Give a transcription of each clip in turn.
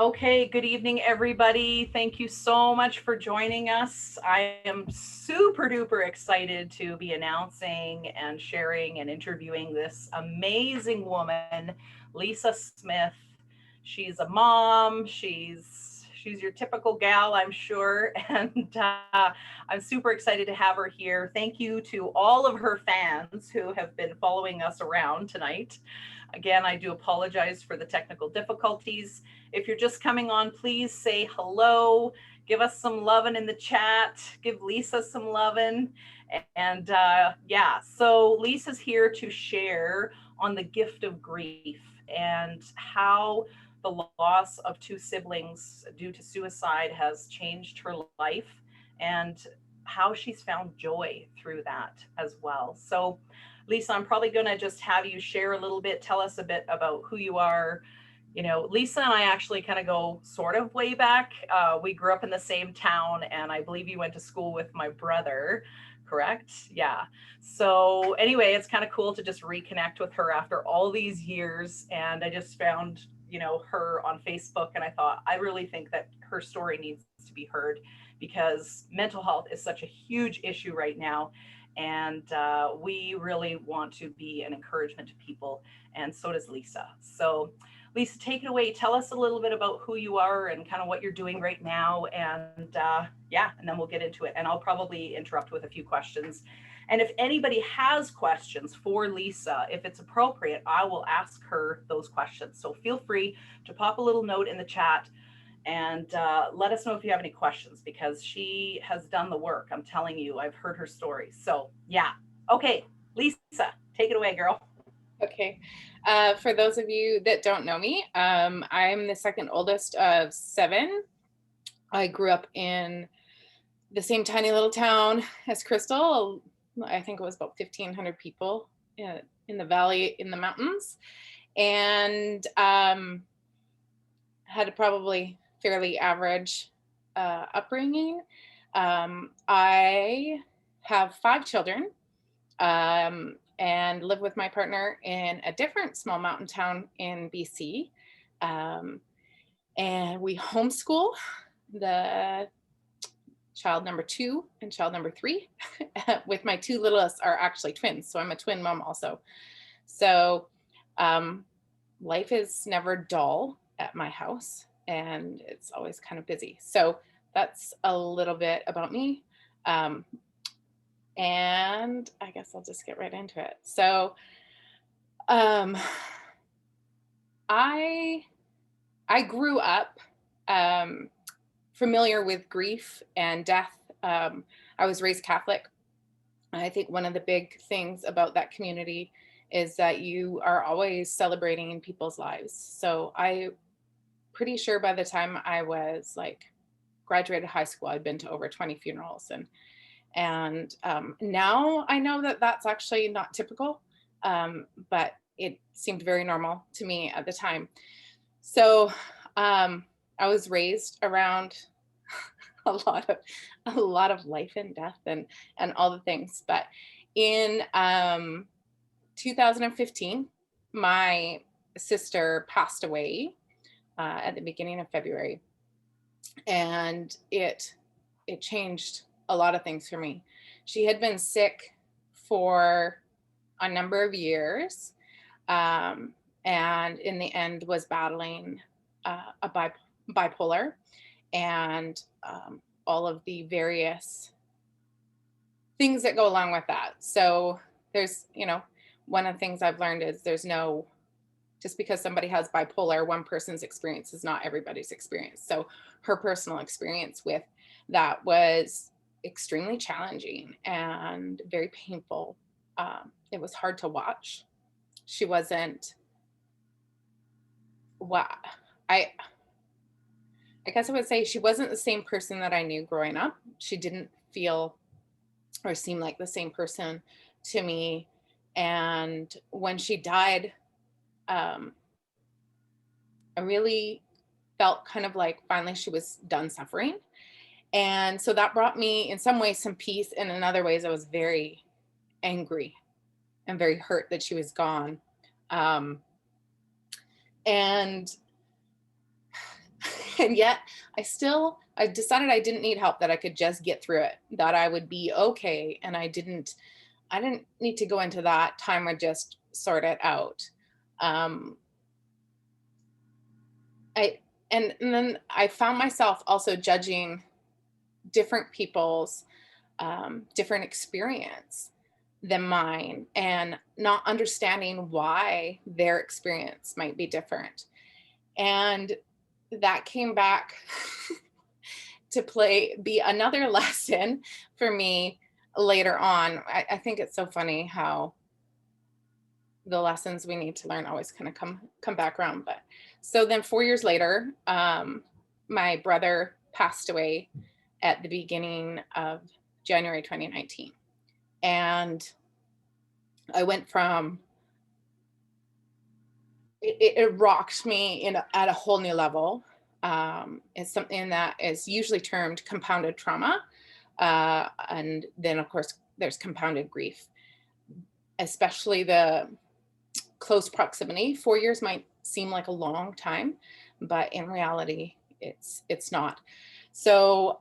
Okay, good evening, everybody. Thank you so much for joining us. I am super duper excited to be announcing and sharing and interviewing this amazing woman, Lisa Smith. She's a mom. She's your typical gal, I'm sure, and I'm super excited to have her here. Thank you to all of her fans who have been following us around tonight. Again, I do apologize for the technical difficulties. If you're just coming on, please say hello. Give us some loving in the chat. Give Lisa some loving. And yeah, so Lisa's here to share on the gift of grief and how the loss of two siblings due to suicide has changed her life and how she's found joy through that as well. So, Lisa, I'm probably going to just have you share a little bit, tell us a bit about who you are. You know, Lisa and I actually kind of go sort of way back. We grew up in the same town, and I believe you went to school with my brother, correct? Yeah. So, anyway, it's kind of cool to just reconnect with her after all these years. And I just found, her on Facebook, and I thought, I really think that her story needs to be heard because mental health is such a huge issue right now. And we really want to be an encouragement to people, and so does Lisa. So, Lisa, take it away. Tell us a little bit about who you are and kind of what you're doing right now. And yeah, and then we'll get into it. And I'll probably interrupt with a few questions. And if anybody has questions for Lisa, if it's appropriate, I will ask her those questions. So feel free to pop a little note in the chat and let us know if you have any questions because she has done the work. I'm telling you, I've heard her story. So yeah. Okay, Lisa, take it away, girl. Okay. For those of you that don't know me, I'm the second oldest of seven. I grew up in the same tiny little town as Crystal. I think it was about 1,500 people in the valley in the mountains, and had a probably fairly average upbringing. I have 5 children. And live with my partner in a different small mountain town in BC. Um, and we homeschool the child number 2 and child number 3 with my 2 littlest are actually twins. So I'm a twin mom also. So life is never dull at my house and it's always kind of busy. So that's a little bit about me. And I guess I'll just get right into it. So um, I grew up familiar with grief and death. I was raised Catholic. I think one of the big things about that community is that you are always celebrating in people's lives. So I pretty sure by the time I was like graduated high school, I'd been to over 20 funerals, and now I know that that's actually not typical, but it seemed very normal to me at the time. So I was raised around a lot of life and death and all the things. But in 2015, my sister passed away at the beginning of February, and it changed a lot of things for me. She had been sick for a number of years, and in the end was battling bipolar and all of the various things that go along with that. So there's, one of the things I've learned is there's no, just because somebody has bipolar, one person's experience is not everybody's experience. So her personal experience with that was extremely challenging and very painful. It was hard to watch. She wasn't what I guess I would say she wasn't the same person that I knew growing up. She didn't feel or seem like the same person to me. And when she died, um, I really felt kind of like finally she was done suffering. And so that brought me in some ways some peace. And in other ways, I was very angry and very hurt that she was gone. And And yet I decided I didn't need help, that I could just get through it, that I would be okay. And I didn't need to go into that time or just sort it out. Um, I, and then I found myself also judging different people's different experience than mine, and not understanding why their experience might be different. And that came back to be another lesson for me later on. I think it's so funny how the lessons we need to learn always kind of come back around. But so then 4 years later, my brother passed away at the beginning of January 2019. And I went from it rocked me at a whole new level. It's something that is usually termed compounded trauma. And then, of course, there's compounded grief, especially the close proximity. 4 years might seem like a long time, but in reality, it's not. So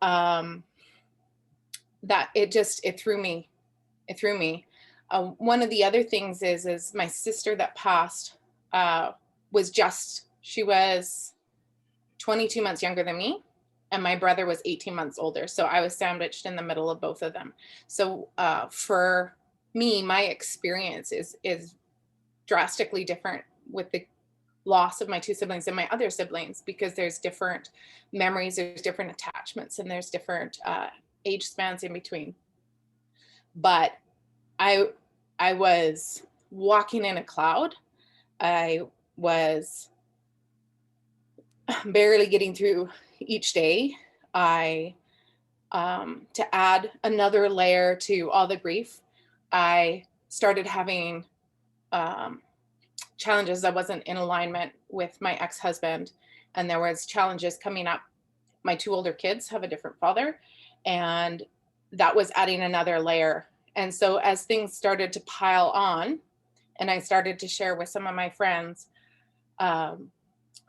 that it threw me. It threw me. One of the other things is my sister that passed she was 22 months younger than me, and my brother was 18 months older. So I was sandwiched in the middle of both of them. So for me, my experience is drastically different with the loss of my two siblings and my other siblings, because there's different memories, there's different attachments, and there's different age spans in between. But I was walking in a cloud. I was barely getting through each day. To add another layer to all the grief, I started having challenges. I wasn't in alignment with my ex-husband, and there was challenges coming up. My two older kids have a different father, and that was adding another layer. And so as things started to pile on, and I started to share with some of my friends,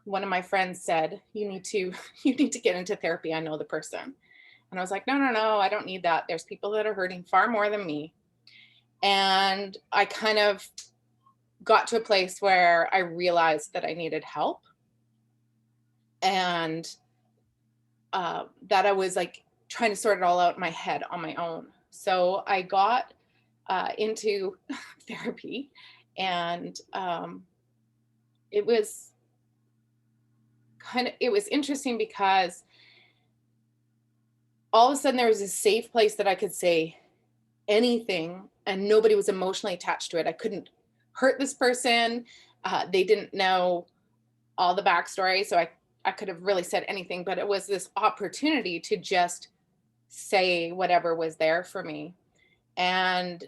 one of my friends said, you need to get into therapy. I know the person. And I was like, no, I don't need that. There's people that are hurting far more than me. And I kind of got to a place where I realized that I needed help, and that I was like trying to sort it all out in my head on my own. So I got into therapy, and it was interesting, because all of a sudden there was a safe place that I could say anything and nobody was emotionally attached to it. I couldn't hurt this person. They didn't know all the backstory, so I could have really said anything, but it was this opportunity to just say whatever was there for me. And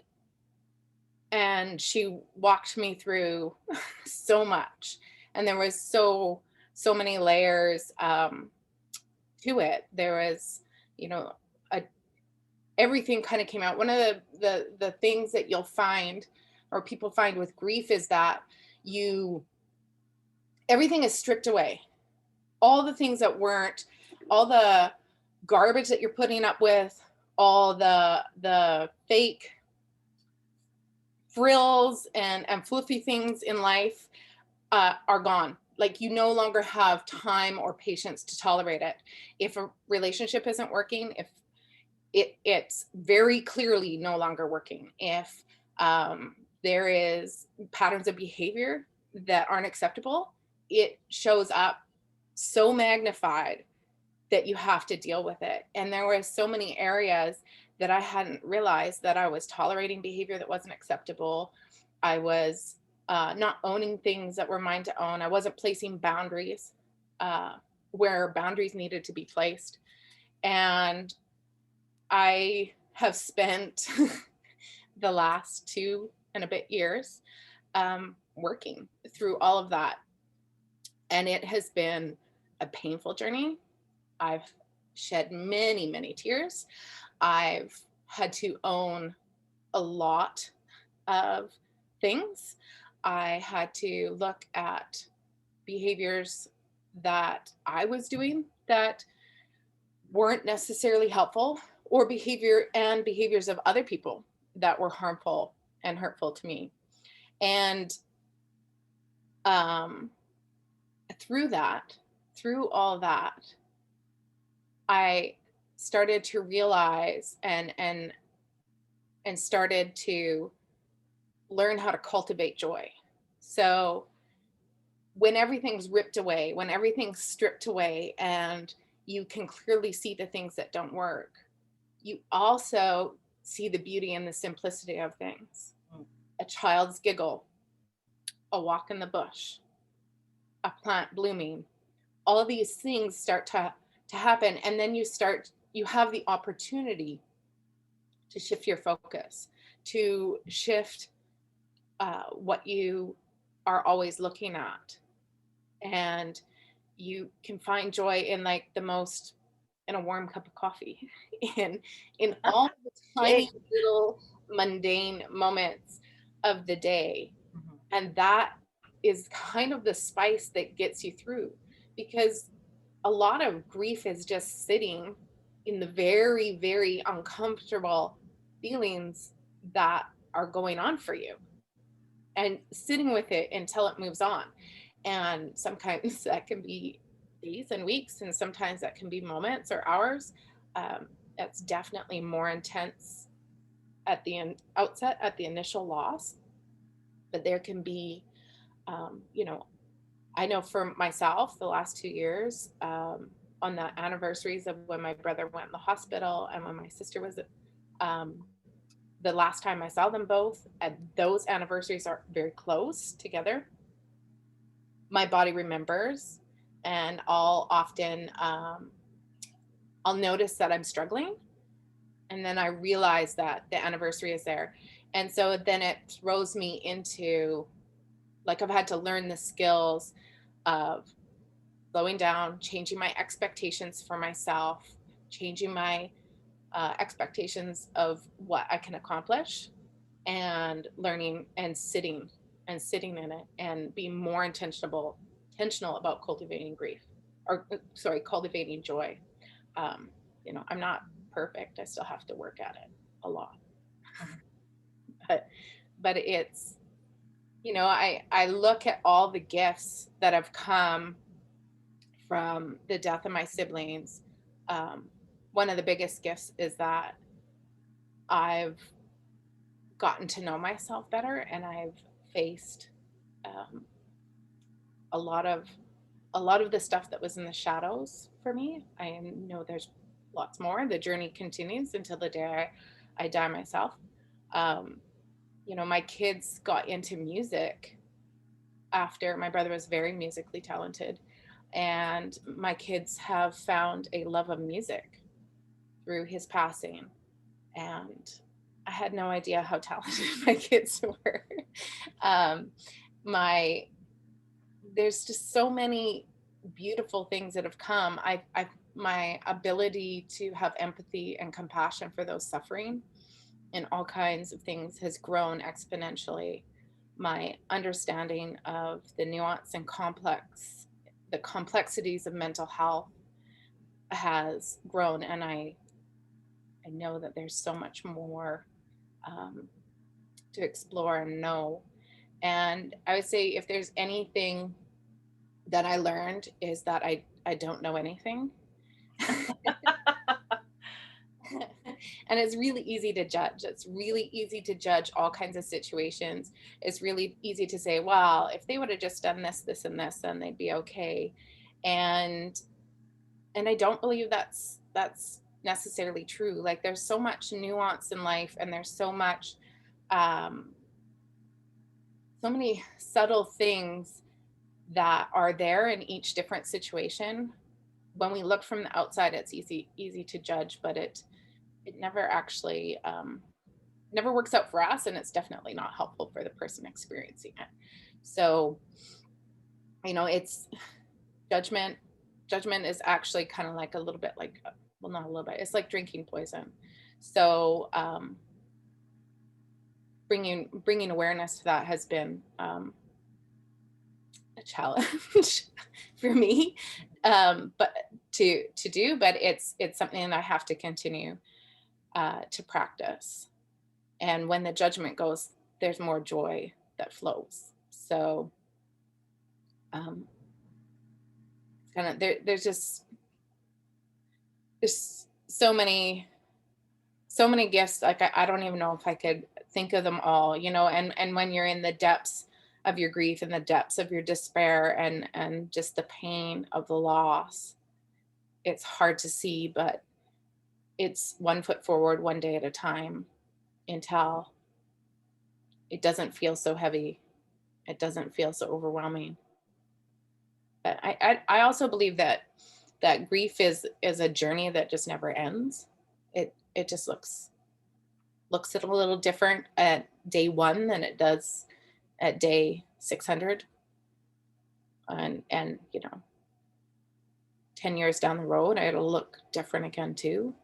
she walked me through so much, and there was so many layers to it. There was, everything kind of came out. One of the things that you'll find, or people find with grief, is that everything is stripped away. All the things that weren't, all the garbage that you're putting up with, all the fake frills and fluffy things in life are gone. Like, you no longer have time or patience to tolerate it. If a relationship isn't working, if it's very clearly no longer working, if there is patterns of behavior that aren't acceptable, it shows up so magnified that you have to deal with it. And there were so many areas that I hadn't realized that I was tolerating behavior that wasn't acceptable. I was not owning things that were mine to own. I wasn't placing boundaries where boundaries needed to be placed. And I have spent the last 2 and a bit years working through all of that. And it has been a painful journey. I've shed many, many tears. I've had to own a lot of things. I had to look at behaviors that I was doing that weren't necessarily helpful, or behaviors of other people that were harmful and hurtful to me. And um, through that, through all that, I started to realize and started to learn how to cultivate joy. So when everything's ripped away, when everything's stripped away, and you can clearly see the things that don't work, you also see the beauty and the simplicity of things. Mm. A child's giggle, a walk in the bush, a plant blooming, all of these things start to happen. And then you have the opportunity to shift your focus, to shift what you are always looking at. And you can find joy in like the most, in a warm cup of coffee, in all the tiny little mundane moments of the day. Mhm. And that is kind of the spice that gets you through, because a lot of grief is just sitting in the very, very uncomfortable feelings that are going on for you, and sitting with it until it moves on. And sometimes that can be days and weeks, and sometimes that can be moments or hours. That's definitely more intense at the outset, at the initial loss. But there can be, you know, I know for myself, the last 2 years, on the anniversaries of when my brother went in the hospital and when my sister was, um, the last time I saw them both, and those anniversaries are very close together. My body remembers, and I'll notice that I'm struggling, and then I realize that the anniversary is there. And so then it throws me into, like, I've had to learn the skills of slowing down, changing my expectations for myself, changing my expectations of what I can accomplish, and learning and sitting in it, and being more intentional about cultivating grief, or sorry, cultivating joy. Um, I'm not perfect. I still have to work at it a lot, but it's, I look at all the gifts that have come from the death of my siblings. Um, One of the biggest gifts is that I've gotten to know myself better, and I've faced um, a lot of the stuff that was in the shadows for me. I know there's lots more. The journey continues until the day I die myself. Um, my kids got into music after my brother was very musically talented, and my kids have found a love of music through his passing. And I had no idea how talented my kids were. um, my There's just so many beautiful things that have come. My ability to have empathy and compassion for those suffering in all kinds of things has grown exponentially. My understanding of the nuance and the complexities of mental health has grown, and I know that there's so much more um, to explore and know. And I would say, if there's anything that I learned, is that I don't know anything. And it's really easy to judge. It's really easy to judge all kinds of situations. It's really easy to say, well, if they would have just done this, this, and this, then they'd be okay. And I don't believe that's necessarily true. Like, there's so much nuance in life, and there's um, so many subtle things that are there in each different situation. When we look from the outside, it's easy to judge, but it never actually never works out for us, and it's definitely not helpful for the person experiencing it. So, it's judgment. Judgment is actually kind of like a little bit like, well, not a little bit. It's like drinking poison. So, bringing awareness to that has been a challenge for me. But to do, but it's something that I have to continue to practice. And when the judgment goes, there's more joy that flows. So um, kind of there's so many gifts. Like I don't even know if I could think of them all, you know. And when you're in the depths of your grief and the depths of your despair and just the pain of the loss, it's hard to see, but it's one foot forward, one day at a time, until it doesn't feel so heavy. It doesn't feel so overwhelming. But I also believe that grief is a journey that just never ends. It just looks a little different at day one than it does at day 600. And you know, 10 years down the road, it'll look different again too.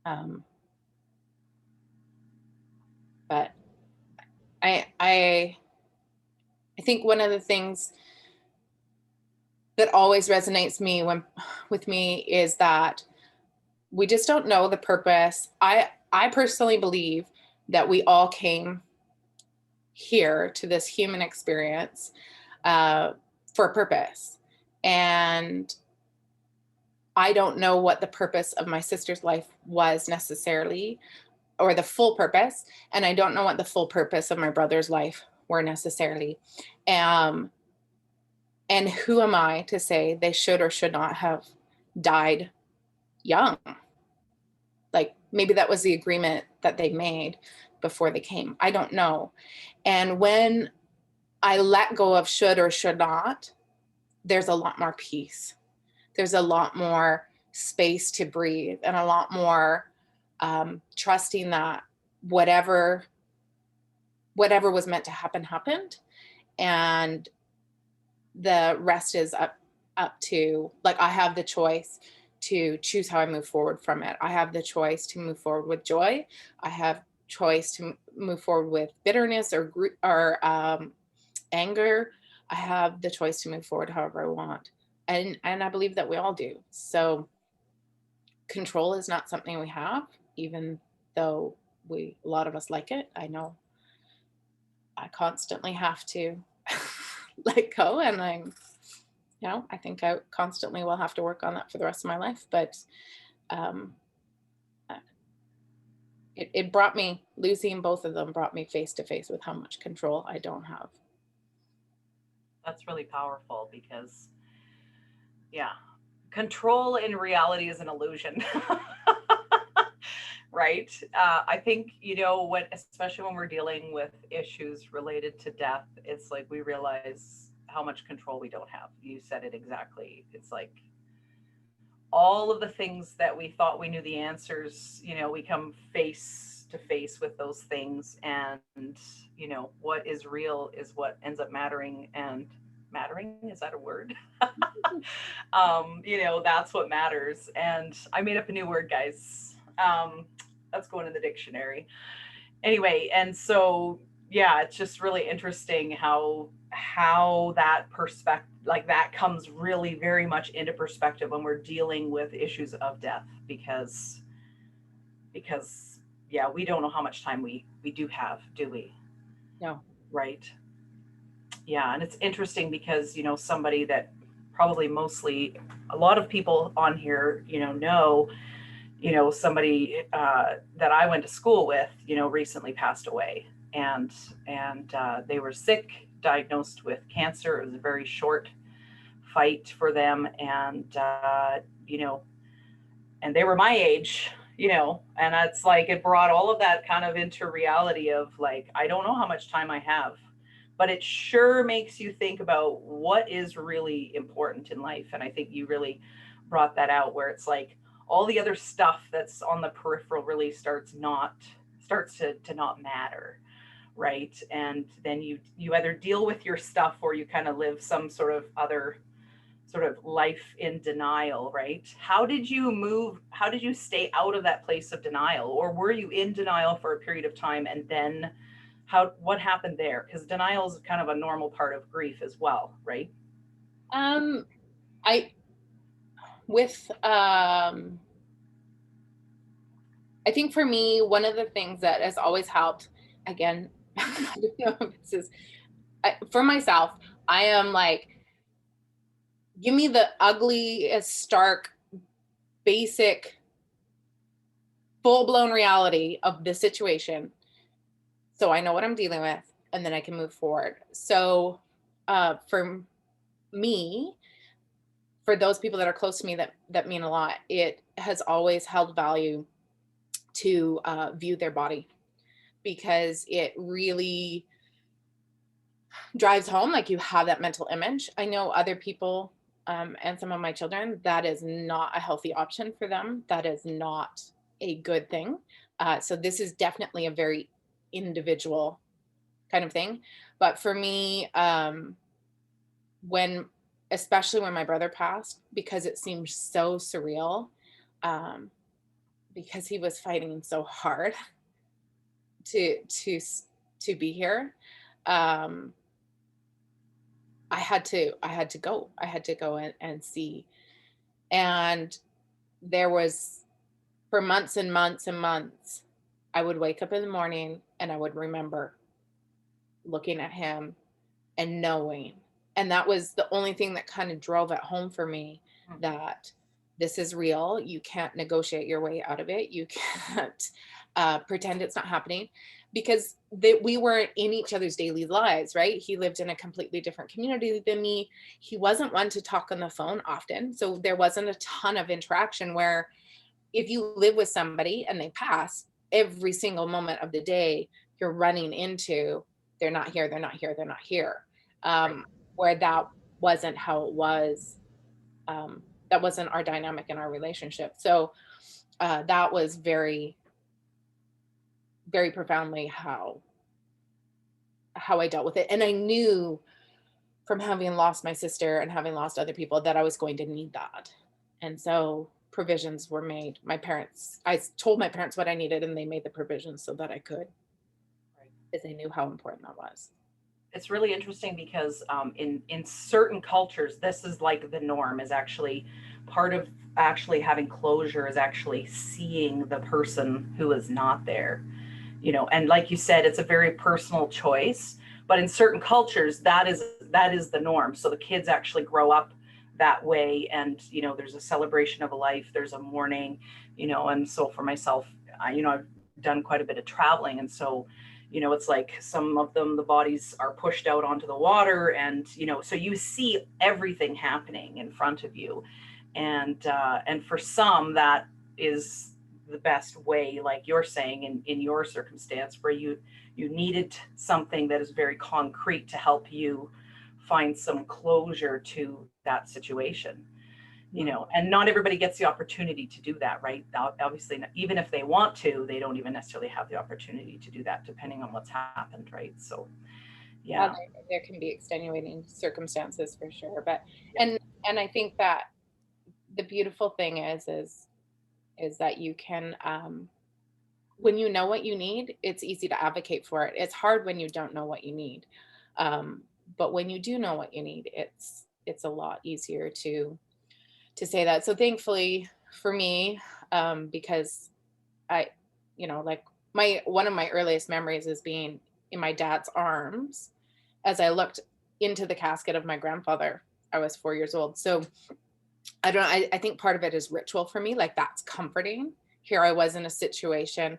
Um, but I think one of the things that always resonates with me is that we just don't know the purpose. I personally believe that we all came here to this human experience for a purpose. And I don't know what the purpose of my sister's life was necessarily, or the full purpose. And I don't know what the full purpose of my brother's life were necessarily. And who am I to say they should or should not have died young? Like maybe that was the agreement that they made before they came. I don't know. And when I let go of should or should not, there's a lot more peace. There's a lot more space to breathe, and a lot more trusting that whatever was meant to happen happened, and the rest is up to, like, I have the choice to choose how I move forward from it. I have the choice to move forward with joy. I have choice to move forward with bitterness or anger. I have the choice to move forward however I want. And I believe that we all do. So control is not something we have, even though a lot of us like it. I know I constantly have to let go, and I think I constantly will have to work on that for the rest of my life. But it brought me, losing both of them brought me face to face with how much control I don't have. That's really powerful because, yeah, control in reality is an illusion. Right? I think, especially when we're dealing with issues related to death, it's like we realize how much control we don't have. You said it exactly. It's like all of the things that we thought we knew the answers, we come face to face with those things. And, what is real is what ends up mattering. And mattering, is that a word? That's what matters. And I made up a new word, guys. That's going in the dictionary. Anyway, and so yeah, it's just really interesting how that perspective, like that, comes really very much into perspective when we're dealing with issues of death, because yeah, we don't know how much time we do have, do we? No. Right. Yeah, and it's interesting because somebody that probably mostly a lot of people on here know, somebody that I went to school with, recently passed away, and they were sick, diagnosed with cancer. It was a very short fight for them, and and they were my age, and it's like it brought all of that kind of into reality of like, I don't know how much time I have, but it sure makes you think about what is really important in life. And I think you really brought that out, where it's like all the other stuff that's on the peripheral really starts to not matter, right? And then you either deal with your stuff, or you kind of live some sort of other sort of life in denial, right? How did you stay out of that place of denial? Or were you in denial for a period of time, and then what happened there? Because denial is kind of a normal part of grief as well, right? I with I think for me, one of the things that has always helped, again, I don't know if this is for myself, I am like, give me the ugliest, stark, basic, full blown reality of the situation, so I know what I'm dealing with, and then I can move forward. So, for me, for those people that are close to me that mean a lot, it has always held value to view their body, because it really drives home, like, you have that mental image. I know other people, and some of my children, that is not a healthy option for them. That is not a good thing. So this is definitely a very individual kind of thing. But for me, when especially when my brother passed, because it seemed so surreal, um, because he was fighting so hard to be here. Um, I had to go. I had to go and see. And there was, for months and months and months, I would wake up in the morning and I would remember looking at him and knowing. And that was the only thing that kind of drove it home for me, Mm. that this is real. You can't negotiate your way out of it. You can't pretend it's not happening, because we weren't in each other's daily lives, right? He lived in a completely different community than me. He wasn't one to talk on the phone often. So there wasn't a ton of interaction, where if you live with somebody and they pass, every single moment of the day, you're running into, they're not here, they're not here, they're not here. Right. Where that wasn't how it was. That wasn't our dynamic in our relationship. So that was very, very profoundly how I dealt with it. And I knew from having lost my sister and having lost other people that I was going to need that. And so provisions were made. I told my parents what I needed, and they made the provisions so that I could, Right. because they knew how important that was. It's really interesting because in certain cultures, this is like the norm. Is actually part of actually having closure is actually seeing the person who is not there. And like you said, it's a very personal choice. But in certain cultures, that is the norm. So the kids actually grow up that way, and there's a celebration of a life. There's a mourning. And so for myself, I've done quite a bit of traveling, and so it's like some of them, the bodies are pushed out onto the water, and so you see everything happening in front of you. And for some, that is the best way, like you're saying, in your circumstance, where you needed something that is very concrete to help you find some closure to that situation. And not everybody gets the opportunity to do that, right? Obviously, even if they want to, they don't even necessarily have the opportunity to do that, depending on what's happened, right? So Yeah, yeah. there can be extenuating circumstances for sure. But Yep. and I think that the beautiful thing is that you can, when you know what you need, it's easy to advocate for it. It's hard when you don't know what you need. Um, but when you do know what you need, it's a lot easier to say that. So thankfully for me, because I, like, my one of my earliest memories is being in my dad's arms as I looked into the casket of my grandfather. I was 4 years old. So I don't know. I think part of it is ritual for me. Like, that's comforting. Here I was in a situation,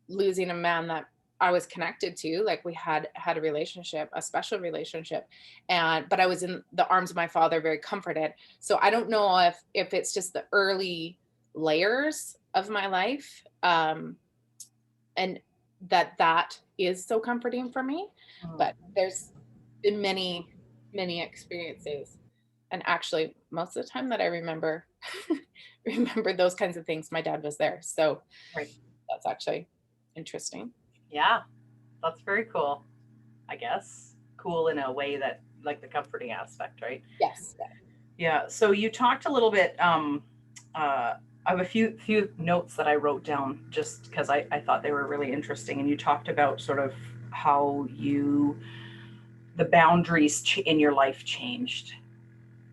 losing a man that I was connected to. Like, we had a relationship, a special relationship. But I was in the arms of my father, very comforted. So I don't know if it's just the early layers of my life. And that is so comforting for me. Mm. But there's been many, many experiences. And actually, most of the time that I remember remember those kinds of things, my dad was there. So Right. that's actually interesting. Yeah, that's very cool. I guess cool in a way that, like, the comforting aspect, right? Yes. Yeah. So you talked a little bit. I have a few notes that I wrote down just because I thought they were really interesting, and you talked about sort of how the boundaries in your life changed.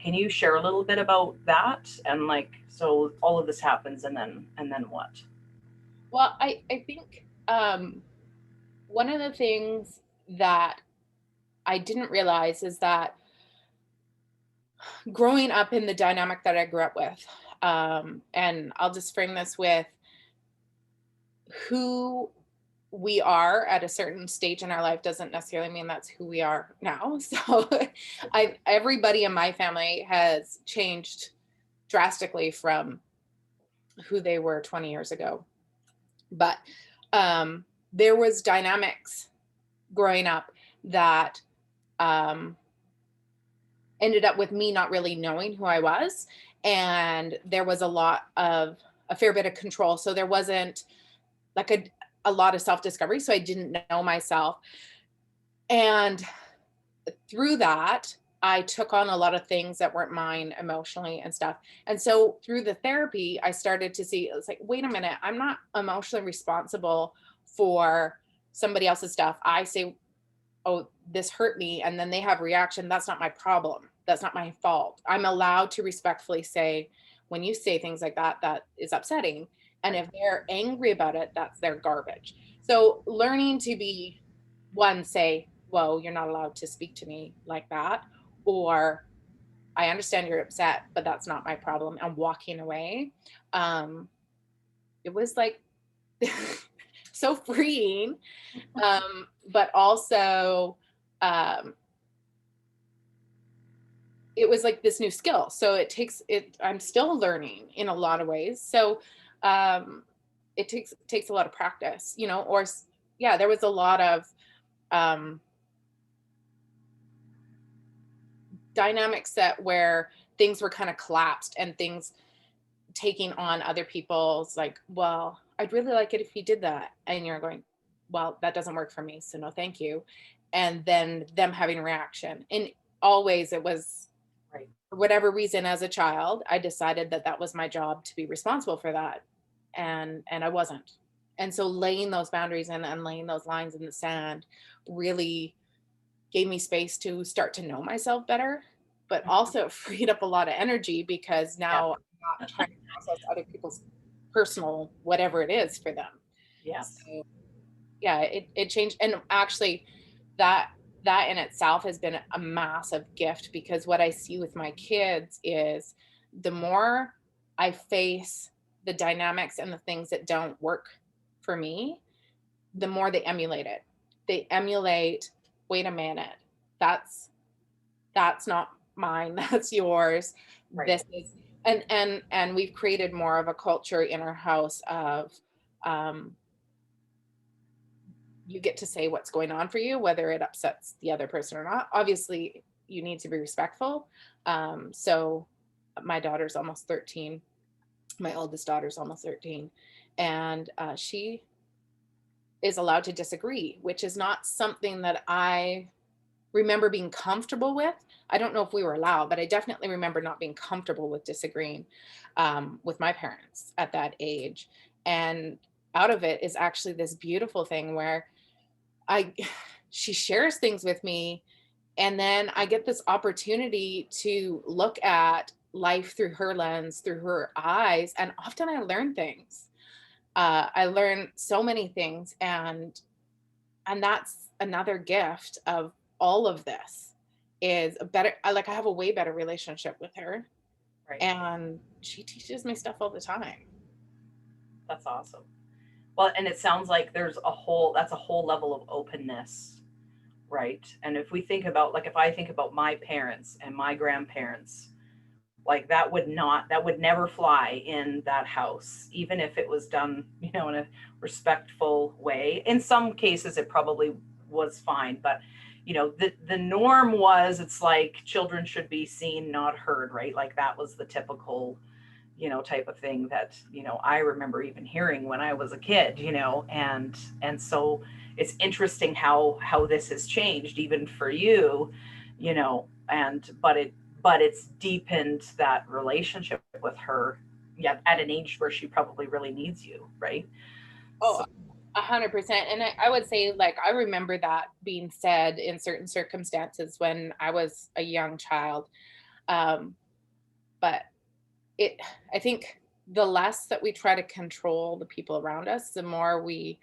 Can you share a little bit about that? And like, so all of this happens, and then what? Well, I think one of the things that I didn't realize is that growing up in the dynamic that I grew up with, and I'll just frame this with who we are at a certain stage in our life doesn't necessarily mean that's who we are now. So everybody in my family has changed drastically from who they were 20 years ago. But there was dynamics growing up that um, ended up with me not really knowing who I was. And there was a fair bit of control. So there wasn't like a lot of self discovery. So I didn't know myself. And through that, I took on a lot of things that weren't mine emotionally and stuff. And so through the therapy, I started to see, it's like, wait a minute, I'm not emotionally responsible for somebody else's stuff. I say, oh, this hurt me. And then they have reaction. That's not my problem. That's not my fault. I'm allowed to respectfully say, when you say things like that, that is upsetting. And if they're angry about it, that's their garbage. So learning to be one, say, whoa, you're not allowed to speak to me like that. Or I understand you're upset, but that's not my problem. And walking away. Um, it was like so freeing, but also um, it was like this new skill. So it takes it. I'm still learning in a lot of ways. So um, it takes a lot of practice, you know. Yeah, there was a lot of um, dynamics that where things were kind of collapsed and things taking on other people's like, well, I'd really like it if you did that. And you're going, well, that doesn't work for me. So no, thank you. And then them having a reaction. And always it was, Right. for whatever reason, as a child, I decided that that was my job to be responsible for that. And I wasn't. And so laying those boundaries and laying those lines in the sand really gave me space to start to know myself better, but also it freed up a lot of energy because Yeah. now I'm not trying to process other people's personal whatever it is for them. Yes. So yeah, it changed. And actually that that in itself has been a massive gift because what I see with my kids is the more I face the dynamics and the things that don't work for me, the more they emulate it. They emulate, wait a minute, that's that's not mine, that's yours. Right. This is and we've created more of a culture in our house of um you get to say what's going on for you, whether it upsets the other person or not. Obviously, you need to be respectful. So my daughter's almost 13. My oldest daughter's almost 13. And she is allowed to disagree, which is not something that I remember being comfortable with. I don't know if we were allowed, but I definitely remember not being comfortable with disagreeing with my parents at that age. And out of it is actually this beautiful thing where I she shares things with me and then I get this opportunity to look at life through her lens, through her eyes, and often I learn things. I learn so many things, and that's another gift of all of this is a better. I have a way better relationship with her, Right. and she teaches me stuff all the time. That's awesome. Well, and it sounds like that's a whole level of openness, right? And if we think about, like, if I think about my parents and my grandparents, like that would never fly in that house, even if it was done, in a respectful way. In some cases, it probably was fine, but the norm was, it's like children should be seen, not heard, right? Like that was the typical type of thing that I remember even hearing when I was a kid, and so it's interesting how this has changed even for you, and but it's deepened that relationship with her, yeah, at an age where she probably really needs you, right? Oh, So 100%. And I would say, like, I remember that being said in certain circumstances when I was a young child. Um, but it, I think the less that we try to control the people around us, the more we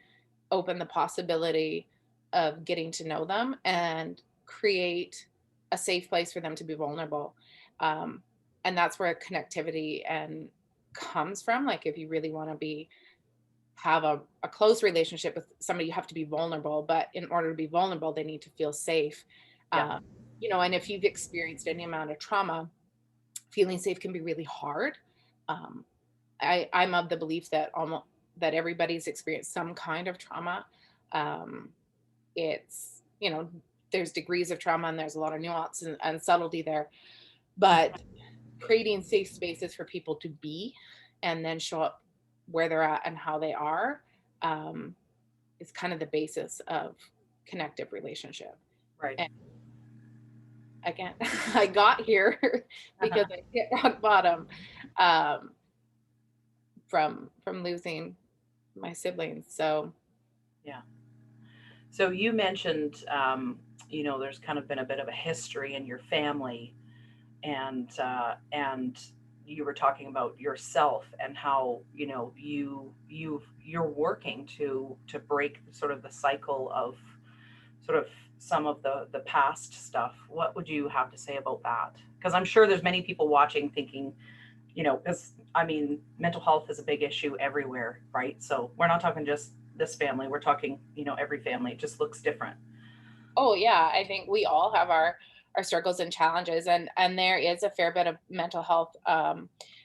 open the possibility of getting to know them and create a safe place for them to be vulnerable. Um, and that's where connectivity and comes from. Like if you really want to be have a close relationship with somebody, you have to be vulnerable. But in order to be vulnerable, they need to feel safe. Yeah. Um, and if you've experienced any amount of trauma, feeling safe can be really hard. Um, I'm of the belief that almost that everybody's experienced some kind of trauma. Um, it's, there's degrees of trauma and there's a lot of nuance and subtlety there. But creating safe spaces for people to be and then show up where they're at and how they are um, is kind of the basis of connective relationship. Right. And again, I got here because I hit rock bottom um, from losing my siblings. So Yeah. So you mentioned, there's kind of been a bit of a history in your family, and you were talking about yourself and how you're working to break sort of the cycle of sort of some of the past stuff. What would you have to say about that? Because I'm sure there's many people watching thinking, because I mean, mental health is a big issue everywhere, right? So we're not talking just this family, we're talking, every family. It just looks different. oh yeah, I think we all have our struggles and challenges, and there is a fair bit of mental health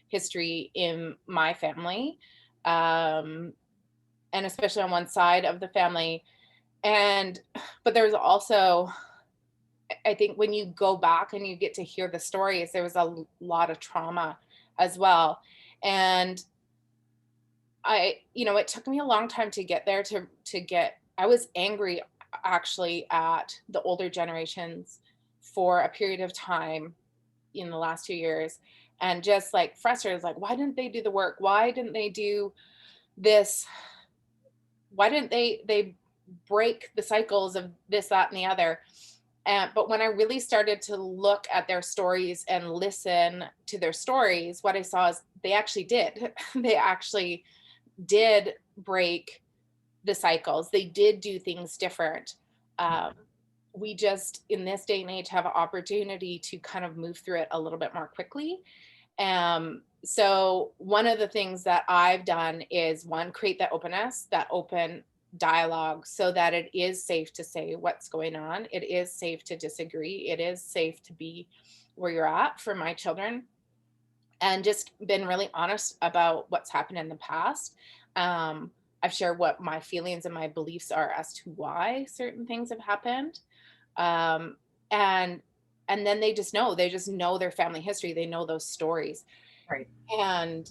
history in my family, um, and especially on one side of the family. And but there's also, I think when you go back and you get to hear the stories, there was a lot of trauma as well. And it took me a long time to get there to get I was angry actually at the older generations for a period of time in the last 2 years, and just like frustrated, like, why didn't they do the work? Why didn't they do this? Why didn't they break the cycles of this, that, and the other? But when I really started to look at their stories and listen to their stories, what I saw is they actually did. They actually did break the cycles. They did do things different. Um, we just, in this day and age, have an opportunity to kind of move through it a little bit more quickly. So one of the things that I've done is, one, create that openness, that open dialogue, so that it is safe to say what's going on. It is safe to disagree. It is safe to be where you're at for my children, and just been really honest about what's happened in the past. I've shared what my feelings and my beliefs are as to why certain things have happened. Um, and then they just know their family history. They know those stories. Right. And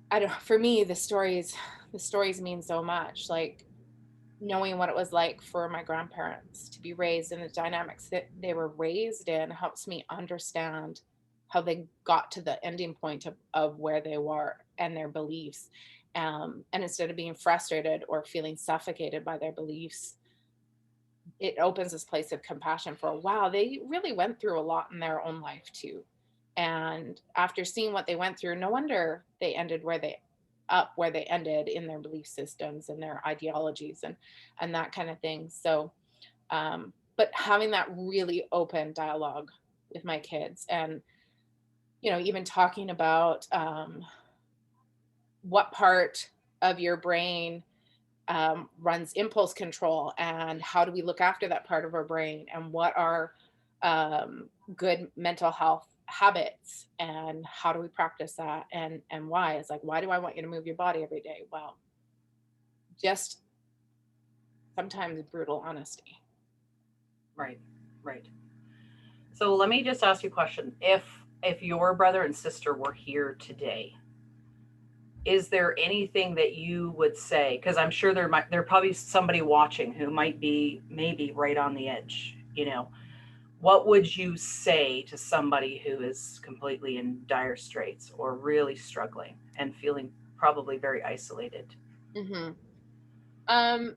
I don't, for me, the stories mean so much. Like knowing what it was like for my grandparents to be raised in the dynamics that they were raised in helps me understand how they got to the ending point of where they were and their beliefs. And instead of being frustrated or feeling suffocated by their beliefs, it opens this place of compassion for, wow, they really went through a lot in their own life too. And after seeing what they went through, no wonder they ended where they ended in their belief systems and their ideologies and that kind of thing. So but having that really open dialogue with my kids, and even talking about what part of your brain runs impulse control, and how do we look after that part of our brain, and what are good mental health habits, and how do we practice that, and why. It's like, why do I want you to move your body every day? Well, just sometimes brutal honesty. Right. Right. So let me just ask you a question. If your brother and sister were here today, is there anything that you would say? Because I'm sure there probably somebody watching who might be maybe right on the edge. What would you say to somebody who is completely in dire straits or really struggling and feeling probably very isolated? Hmm. um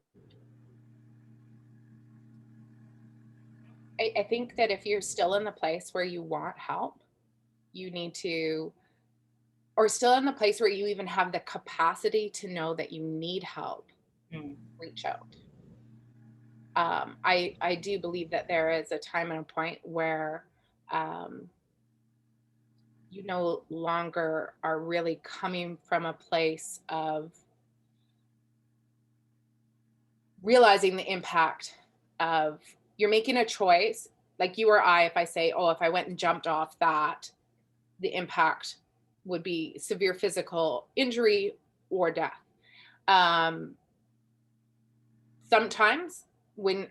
I think that if you're still in the place where you want help, you need to, or still in the place where you even have the capacity to know that you need help, Mm. reach out. I do believe that there is a time and a point where um, you no longer are really coming from a place of realizing the impact of, you're making a choice, like you or I, if I say, oh, if I went and jumped off that, the impact would be severe physical injury or death. Um, sometimes when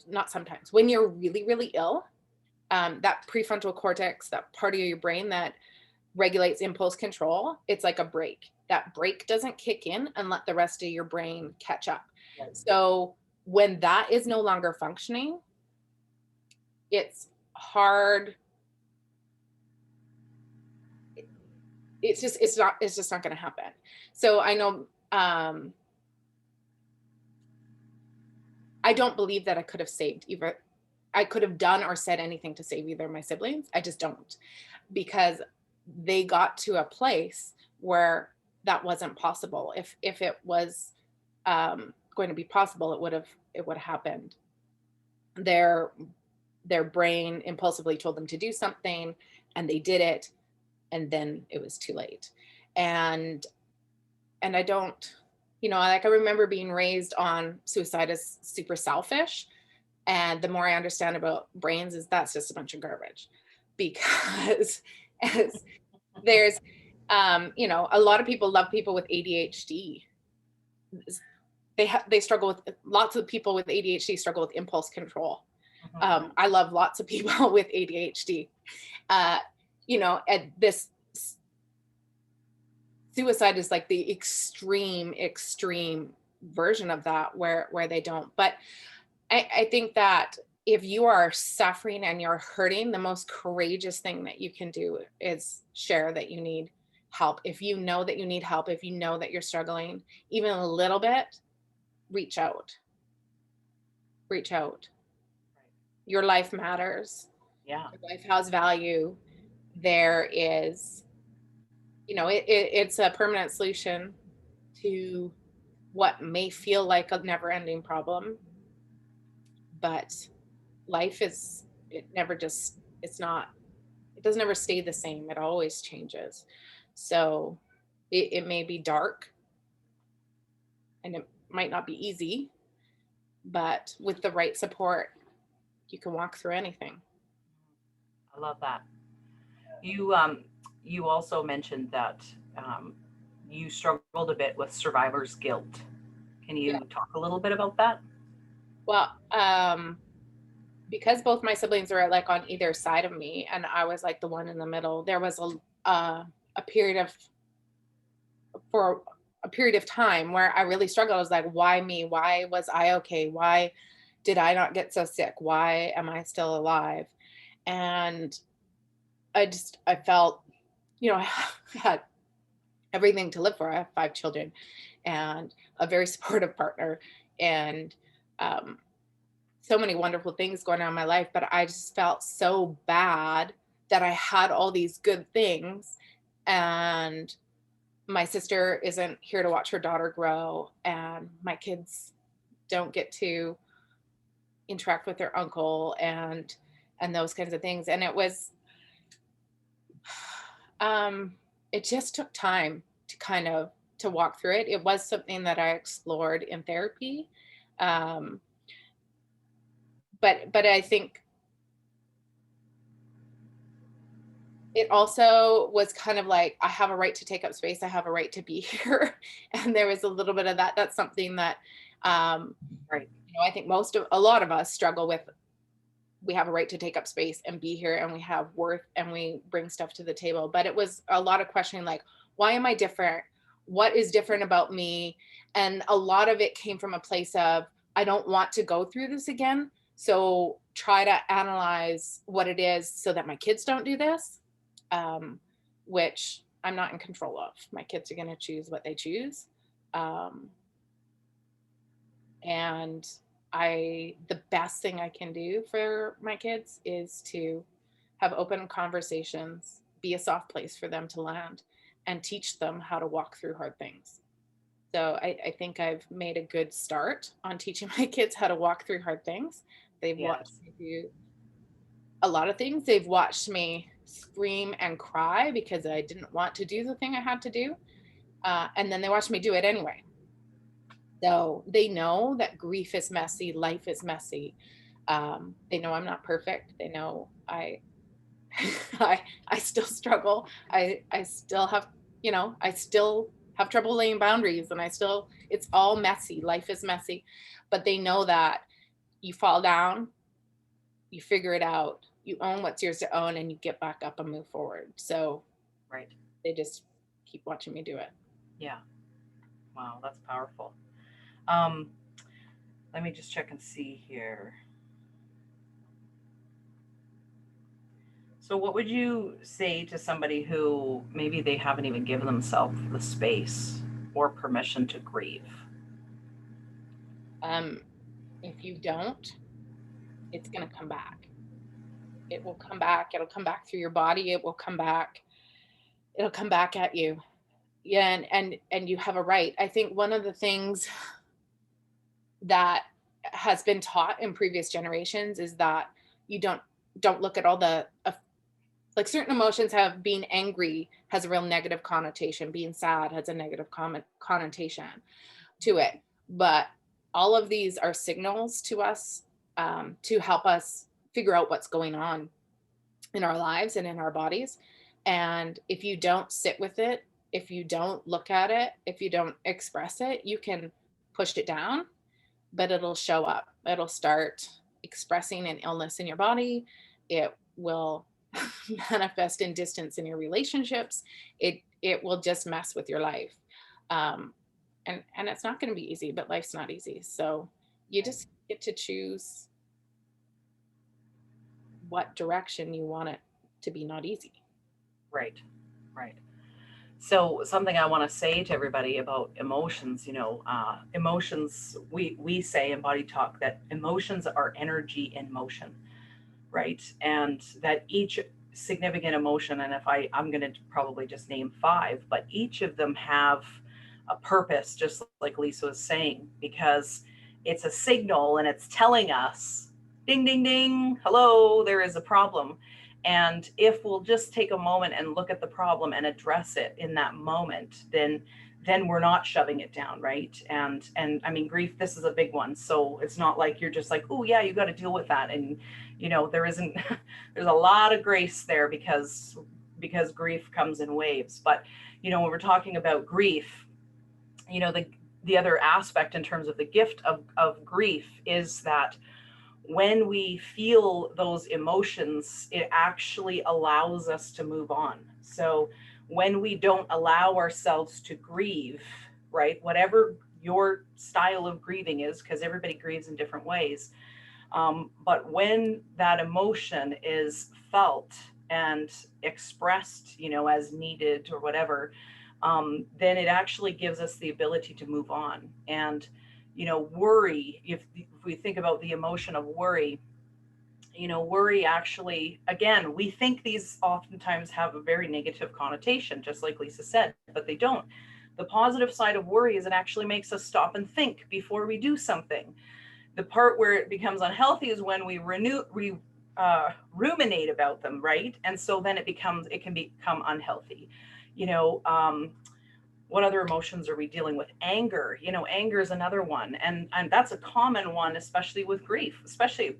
not sometimes, when you're really, really ill, that prefrontal cortex, that part of your brain that regulates impulse control, it's like a brake. That brake doesn't kick in and let the rest of your brain catch up. Right. So when that is no longer functioning, it's hard. It's just not going to happen. So I know, I don't believe that I could have saved either. I could have done or said anything to save either of my siblings. I just don't, because they got to a place where that wasn't possible. If it was going to be possible, it would have happened. Their their brain impulsively told them to do something, and they did it, and then it was too late. And I don't, like, I remember being raised on suicide as super selfish. And the more I understand about brains, is that's just a bunch of garbage, because as there's, a lot of people love people with ADHD. They struggle with, lots of people with ADHD struggle with impulse control. Mhm. I love lots of people with ADHD. Uh, and this suicide is like the extreme version of that, where they don't. But I think that if you are suffering and you're hurting, the most courageous thing that you can do is share that you need help. If you know that you need help, if you know that you're struggling even a little bit, reach out. Reach out. Your life matters. Yeah. Your life has value. There is, it's a permanent solution to what may feel like a never ending problem, but life is, it's not, it doesn't ever stay the same. It always changes. So it may be dark and it might not be easy, but with the right support, you can walk through anything. I love that. You you also mentioned that um, you struggled a bit with survivor's guilt. Can Yeah. you talk a little bit about that? Well, because both my siblings are like on either side of me, and I was like the one in the middle, there was a period of, for a period of time where I really struggled. I was like, why me? Why was I okay? Why did I not get so sick? Why am I still alive? And I felt, I had everything to live for. I have 5 children and a very supportive partner, and um, so many wonderful things going on in my life. But I just felt so bad that I had all these good things, and my sister isn't here to watch her daughter grow, and my kids don't get to interact with their uncle, and those kinds of things. And it was, um it just took time to kind of to walk through it. It was something that I explored in therapy. um but I think it also was kind of like, I have a right to take up space, I have a right to be here. And there was a little bit of that. That's something that, um Right. I think a lot of us struggle with. We have a right to take up space and be here, and we have worth, and we bring stuff to the table. But it was a lot of questioning, like, why am I different? What is different about me? And a lot of it came from a place of, I don't want to go through this again, so try to analyze what it is so that my kids don't do this, um, which I'm not in control of. My kids are going to choose what they choose. um, and The best thing I can do for my kids is to have open conversations, be a soft place for them to land, and teach them how to walk through hard things. So I think I've made a good start on teaching my kids how to walk through hard things. They've watched Yes. me do a lot of things. They've watched me scream and cry because I didn't want to do the thing I had to do. And then they watched me do it anyway. So they know that grief is messy, life is messy. They know I'm not perfect. They know I still struggle. I still have, I still have trouble laying boundaries, and it's all messy. Life is messy. But they know that you fall down, you figure it out, you own what's yours to own, and you get back up and move forward. So Right. they just keep watching me do it. Yeah. Wow, that's powerful. Um, Let me just check and see here. So, what would you say to somebody who maybe they haven't even given themselves the space or permission to grieve? Um, if you don't, it's going to come back. It will come back. It'll come back through your body. It will come back. It'll come back at you. Yeah, and you have a right. I think one of the things that has been taught in previous generations is that you don't look at all the like certain emotions. Have being angry has a real negative connotation, being sad has a negative connotation to it, but all of these are signals to us, to help us figure out what's going on in our lives and in our bodies. And if you don't sit with it, if you don't look at it, if you don't express it, you can push it down, but it'll show up. It'll start expressing an illness in your body. It will manifest in distance in your relationships. It will just mess with your life. Um, and it's not going to be easy, but life's not easy. So you Right. just get to choose what direction you want it to be not easy. Right. Right. So, something I want to say to everybody about emotions, emotions, we say in Body Talk that emotions are energy in motion, right? And that each significant emotion, and if I'm going to probably just name five, but each of them have a purpose, just like Lisa was saying, because it's a signal and it's telling us, ding, ding, ding, hello, there is a problem. And if we'll just take a moment and look at the problem and address it in that moment, then we're not shoving it down, right? And I mean, grief, this is a big one. So it's not like you're just like, oh yeah, you got to deal with that. And there isn't there's a lot of grace there because grief comes in waves. But when we're talking about grief, the other aspect in terms of the gift of grief is that when we feel those emotions, it actually allows us to move on. So when we don't allow ourselves to grieve, right, whatever your style of grieving is, because everybody grieves in different ways, but when that emotion is felt and expressed, as needed or whatever, then it actually gives us the ability to move on. And, worry, if we think about the emotion of worry, worry actually, again, we think these oftentimes have a very negative connotation, just like Lisa said, but they don't. The positive side of worry is it actually makes us stop and think before we do something. The part where it becomes unhealthy is when ruminate about them, right? And so then it can become unhealthy. You know, what other emotions are we dealing with? Anger. Anger is another one, and that's a common one, especially with grief. Especially,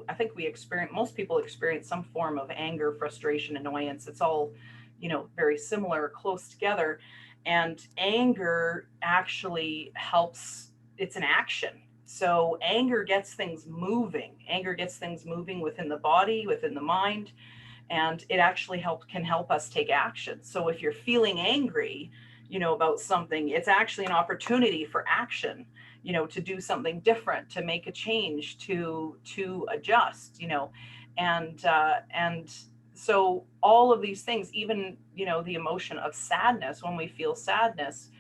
I think most people experience some form of anger, frustration, annoyance. It's all, very similar, close together. And anger actually helps. It's an action. So anger gets things moving. Anger gets things moving within the body, within the mind, and it actually can help us take action. So if you're feeling angry, about something, it's actually an opportunity for action, to do something different, to make a change, to adjust, and so all of these things, even the emotion of sadness, when we feel sadness,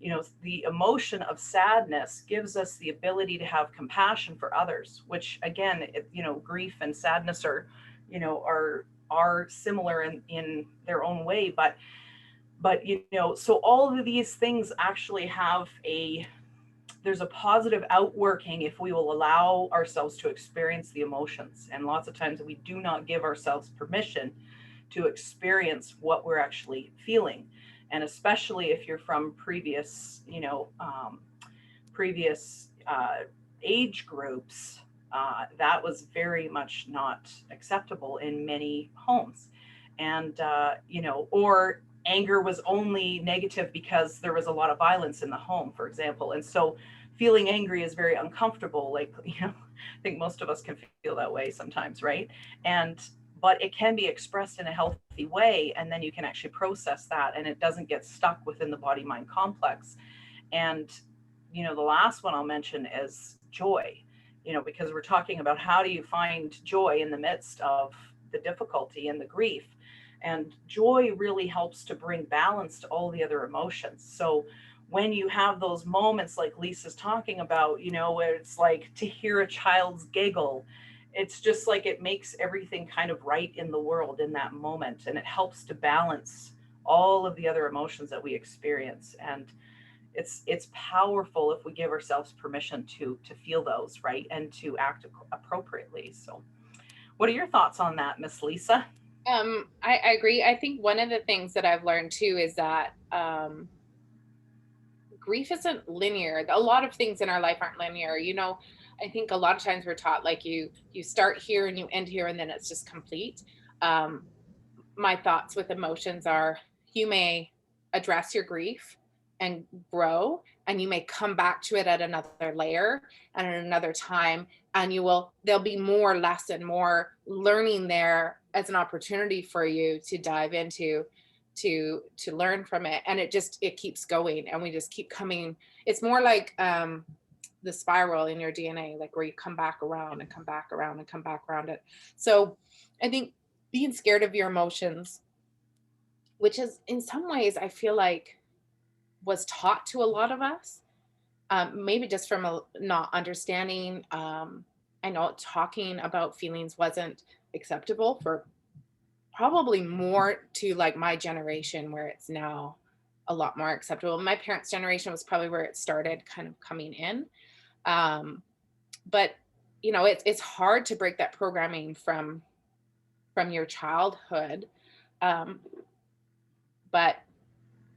the emotion of sadness gives us the ability to have compassion for others, which again, grief and sadness are, are similar in their own way. But so all of these things actually have there's a positive outworking if we will allow ourselves to experience the emotions. And lots of times we do not give ourselves permission to experience what we're actually feeling. And especially if you're from previous, previous age groups, that was very much not acceptable in many homes. And, or anger was only negative because there was a lot of violence in the home, for example. And so feeling angry is very uncomfortable. Like, I think most of us can feel that way sometimes, right? But it can be expressed in a healthy way, and then you can actually process that, and it doesn't get stuck within the body mind complex. And the last one I'll mention is joy, because we're talking about how do you find joy in the midst of the difficulty and the grief. And joy really helps to bring balance to all the other emotions. So when you have those moments like Lisa's talking about, where it's like to hear a child's giggle, it's just like it makes everything kind of right in the world in that moment. And it helps to balance all of the other emotions that we experience. And it's powerful if we give ourselves permission to feel those, right, and to act appropriately. So what are your thoughts on that, Miss Lisa? I agree. I think one of the things that I've learned too is that grief isn't linear. A lot of things in our life aren't linear. I think a lot of times we're taught like you start here and you end here and then it's just complete. My thoughts with emotions are you may address your grief and grow, and you may come back to it at another layer and at another time, and there'll be more lesson, more learning there as an opportunity for you to dive into, to learn from it. And it keeps going, and we just keep coming. It's more like the spiral in your DNA, like where you come back around and come back around and come back around it. So I think being scared of your emotions, which is in some ways I feel like was taught to a lot of us, maybe just from not understanding. I know talking about feelings wasn't acceptable for probably more to like my generation, where it's now a lot more acceptable. My parents' generation was probably where it started kind of coming in. But it's hard to break that programming from your childhood. But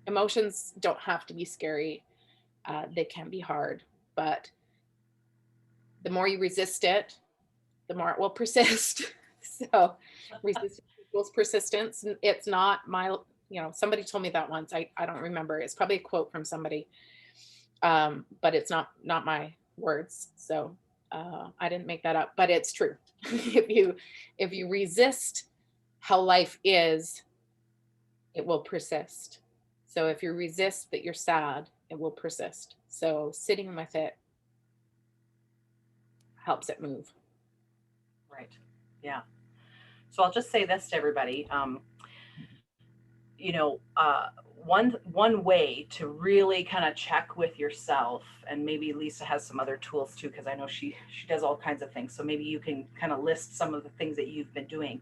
emotions don't have to be scary. They can be hard, but the more you resist it, the more it will persist. So resistance equals persistence. It's not somebody told me that once. I don't remember. It's probably a quote from somebody. But it's not my words. So I didn't make that up, but it's true. if you resist how life is, it will persist. So if you resist that you're sad, it will persist. So sitting with it helps it move. Right. Yeah. So I'll just say this to everybody. One way to really kind of check with yourself, and maybe Lisa has some other tools too, because I know she does all kinds of things. So maybe you can kind of list some of the things that you've been doing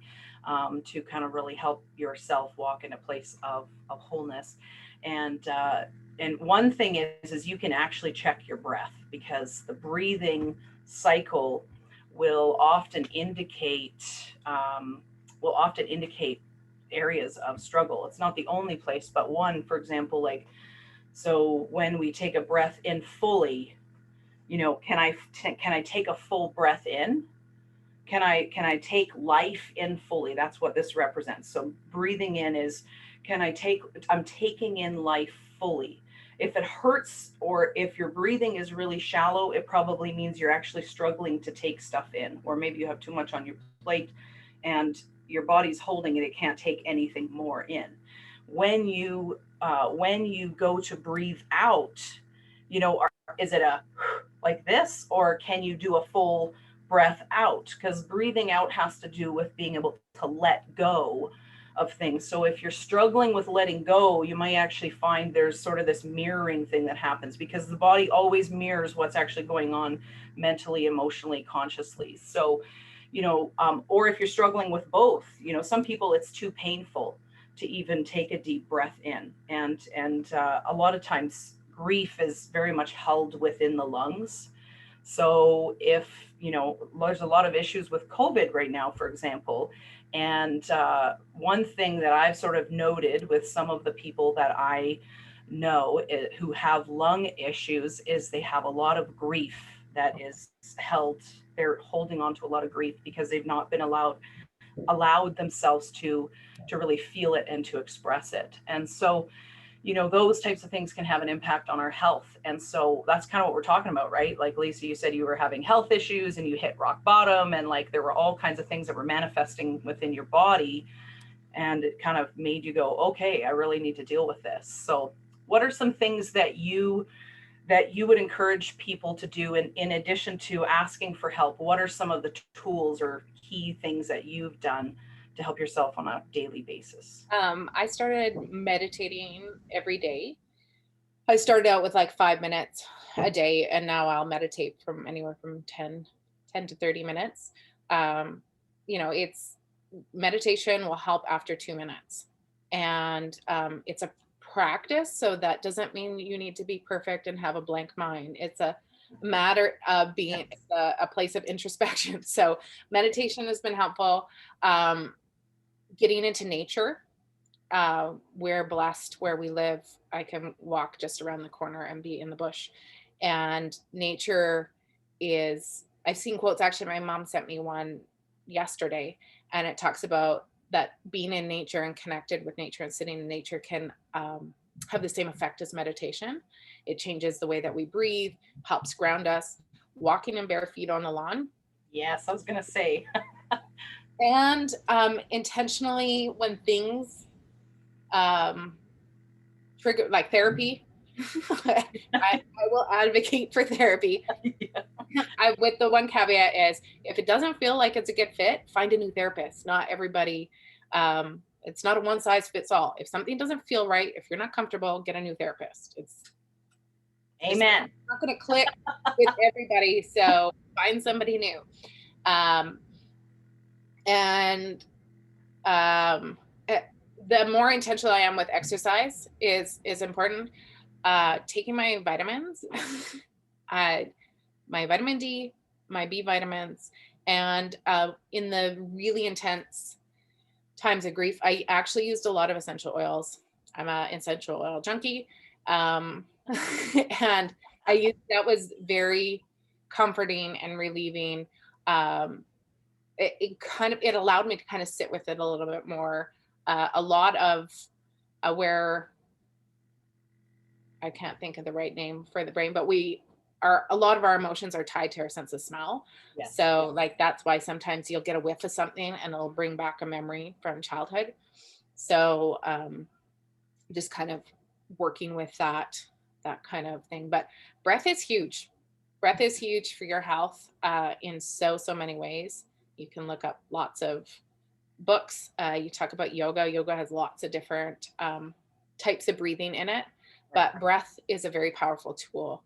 to kind of really help yourself walk in a place of wholeness. And one thing is you can actually check your breath, because the breathing cycle will often indicate areas of struggle. It's not the only place, but one. For example, like, so when we take a breath in fully, can I take a full breath in? Can I take life in fully? That's what this represents. So breathing in is, I'm taking in life fully. If it hurts, or if your breathing is really shallow, it probably means you're actually struggling to take stuff in, or maybe you have too much on your plate and your body's holding it, it can't take anything more in. When you go to breathe out, is it a like this, or can you do a full breath out? Because breathing out has to do with being able to let go of things. So if you're struggling with letting go, you might actually find there's sort of this mirroring thing that happens, because the body always mirrors what's actually going on mentally, emotionally, consciously. So, or if you're struggling with both, some people, it's too painful to even take a deep breath in. And a lot of times grief is very much held within the lungs. So if, there's a lot of issues with COVID right now, for example. And one thing that I've sort of noted with some of the people that I know who have lung issues is they have a lot of grief that is held. They're holding on to a lot of grief because they've not been allowed themselves to really feel it and to express it. And so, those types of things can have an impact on our health. And so that's kind of what we're talking about, right? Like Lisa, you said you were having health issues and you hit rock bottom, and like there were all kinds of things that were manifesting within your body, and it kind of made you go, okay, I really need to deal with this. So what are some things that you would encourage people to do in addition to asking for help? What are some of the tools or key things that you've done to help yourself on a daily basis? I started meditating every day. I started out with like 5 minutes a day, and now I'll meditate from anywhere from 10 to 30 minutes. It's meditation will help after 2 minutes. And it's a practice. So that doesn't mean you need to be perfect and have a blank mind. It's a matter of being a place of introspection. So meditation has been helpful. Getting into nature. We're blessed where we live. I can walk just around the corner and be in the bush. And nature I've seen quotes. Actually, my mom sent me one yesterday, and it talks about that being in nature and connected with nature and sitting in nature can have the same effect as meditation. It changes the way that we breathe, helps ground us. Walking in bare feet on the lawn. Yes, I was going to say. And intentionally, when things trigger, like therapy, I will advocate for therapy. Yeah. With the one caveat is, if it doesn't feel like it's a good fit, find a new therapist. Not everybody, it's not a one size fits all. If something doesn't feel right, if you're not comfortable, get a new therapist. Amen. It's not going to click with everybody, so find somebody new. The more intentional I am with exercise is important. Taking my vitamins, my vitamin D, my B vitamins, and in the really intense times of grief, I actually used a lot of essential oils. I'm an essential oil junkie. And that was very comforting and relieving. It allowed me to kind of sit with it a little bit more. A lot of where I can't think of the right name for the brain, but a lot of our emotions are tied to our sense of smell. Yes. So like, that's why sometimes you'll get a whiff of something and it'll bring back a memory from childhood. So just kind of working with that kind of thing. But breath is huge. Breath is huge for your health in so many ways. You can look up lots of books. You talk about yoga. Yoga has lots of different types of breathing in it, but breath is a very powerful tool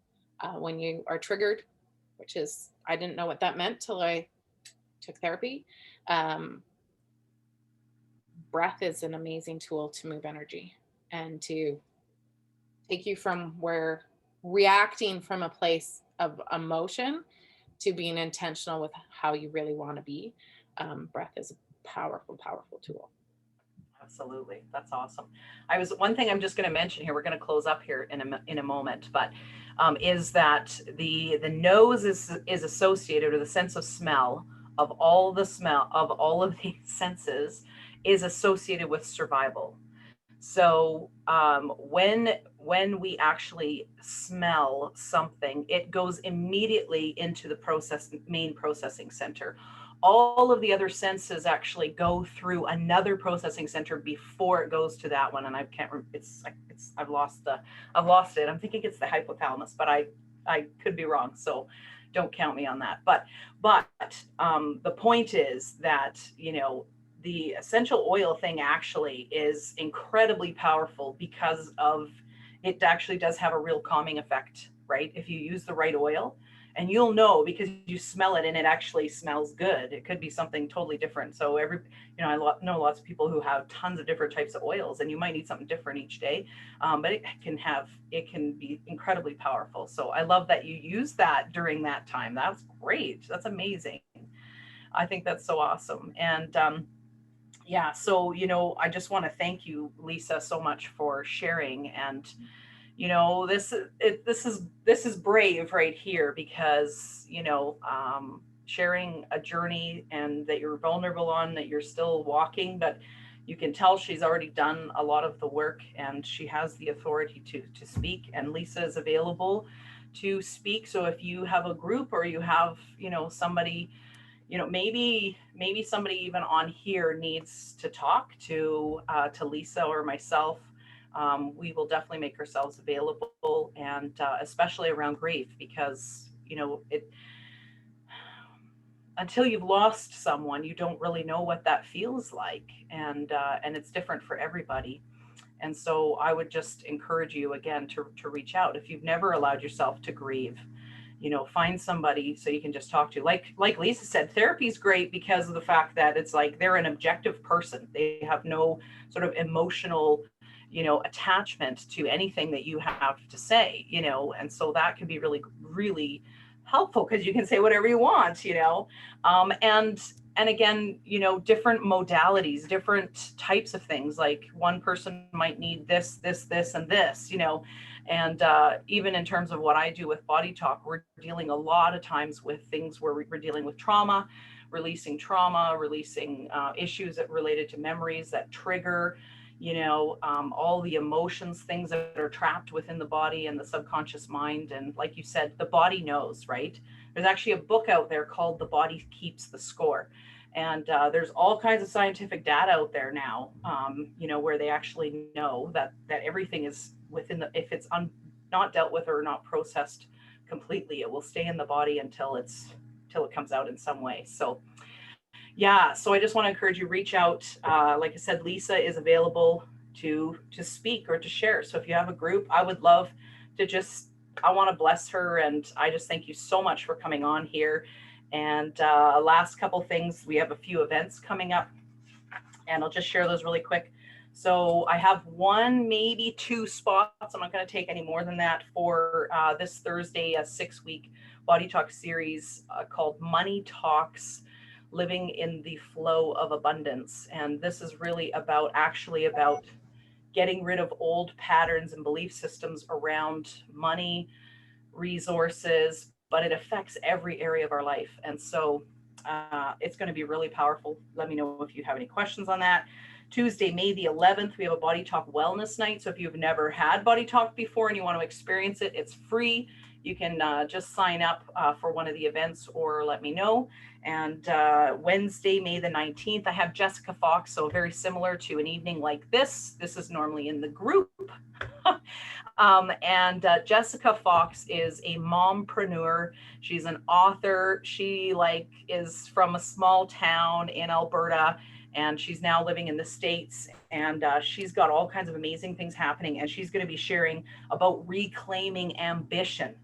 when you are triggered, which is, I didn't know what that meant till I took therapy. Breath is an amazing tool to move energy and to take you from where reacting from a place of emotion to being intentional with how you really want to be. Breath is a powerful tool. Absolutely. That's awesome. One thing I'm just going to mention here, we're going to close up here in a moment, but is that the nose is associated with the sense of smell of all of the senses is associated with survival. So when we actually smell something, it goes immediately into the main processing center. All of the other senses actually go through another processing center before it goes to that one. And I can't remember, I've lost it. I'm thinking it's the hypothalamus, but I could be wrong. So don't count me on that. But the point is that, the essential oil thing actually is incredibly powerful because of it actually does have a real calming effect, right? If you use the right oil, and you'll know because you smell it and it actually smells good. It could be something totally different. So I know lots of people who have tons of different types of oils, and you might need something different each day. But it can be incredibly powerful. So I love that you use that during that time. That's great. That's amazing. I think that's so awesome. And yeah, so I just want to thank you, Lisa, so much for sharing. And this is brave right here because sharing a journey and that you're vulnerable on, that you're still walking, but you can tell she's already done a lot of the work and she has the authority to speak, and Lisa is available to speak. So if you have a group or you have somebody, maybe somebody even on here needs to talk to Lisa or myself, we will definitely make ourselves available, and especially around grief, because it until you've lost someone, you don't really know what that feels like, and it's different for everybody. And so I would just encourage you again to reach out if you've never allowed yourself to grieve. Find somebody so you can just talk to. Like Lisa said, therapy is great because of the fact that it's like they're an objective person. They have no sort of emotional attachment to anything that you have to say, and so that can be really, really helpful because you can say whatever you want, and again, different modalities, different types of things. Like one person might need this, and this, and even in terms of what I do with Body Talk, we're dealing a lot of times with things where we're dealing with releasing issues that related to memories that trigger all the emotions, things that are trapped within the body and the subconscious mind. And like you said, the body knows, right? There's actually a book out there called The Body Keeps the Score. And there's all kinds of scientific data out there now, where they actually know that everything is within if it's not dealt with or not processed completely, it will stay in the body until it comes out in some way. So yeah, so I just want to encourage you, reach out. Like I said, Lisa is available to speak or to share. So if you have a group, I would love to I want to bless her. And I just thank you so much for coming on here. And last couple things, we have a few events coming up, and I'll just share those really quick. So I have one, maybe two spots. I'm not going to take any more than that for this Thursday, a 6-week Body Talk series called Money Talks, Living in the Flow of Abundance. And this is really about getting rid of old patterns and belief systems around money, resources, but it affects every area of our life. And so it's going to be really powerful. Let me know if you have any questions on that. Tuesday, May the 11th, we have a Body Talk Wellness Night. So if you've never had Body Talk before and you want to experience it, it's free. You can just sign up for one of the events or let me know. And Wednesday, May the 19th, I have Jessica Fox. So very similar to an evening like this. This is normally in the group. And Jessica Fox is a mompreneur. She's an author. She is from a small town in Alberta, and she's now living in the States, and she's got all kinds of amazing things happening, and she's going to be sharing about reclaiming ambition.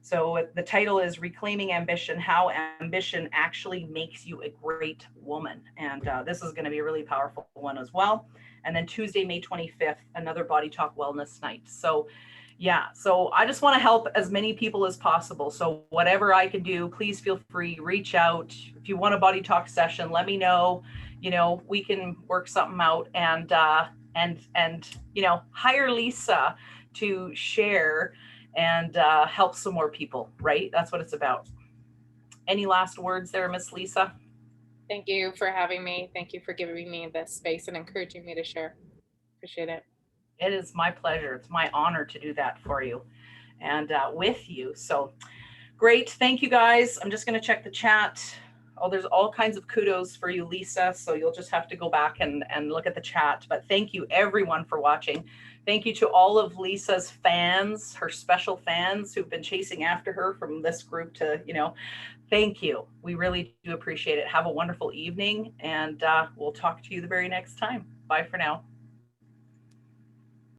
So the title is Reclaiming Ambition, How Ambition Actually Makes You a Great Woman. And this is going to be a really powerful one as well. And then Tuesday, May 25th, another Body Talk Wellness Night. So yeah, so I just want to help as many people as possible. So whatever I can do, please feel free, reach out. If you want a Body Talk session, let me know. We can work something out, and hire Lisa to share and help some more people, right? That's what it's about. Any last words there, Miss Lisa? Thank you for having me. Thank you for giving me this space and encouraging me to share. Appreciate it. It is my pleasure. It's my honor to do that for you and with you. So great. Thank you, guys. I'm just going to check the chat. Oh, there's all kinds of kudos for you, Lisa. So you'll just have to go back and look at the chat. But thank you, everyone, for watching. Thank you to all of Lisa's fans, her special fans who've been chasing after her from this group to, thank you. We really do appreciate it. Have a wonderful evening, and we'll talk to you the very next time. Bye for now.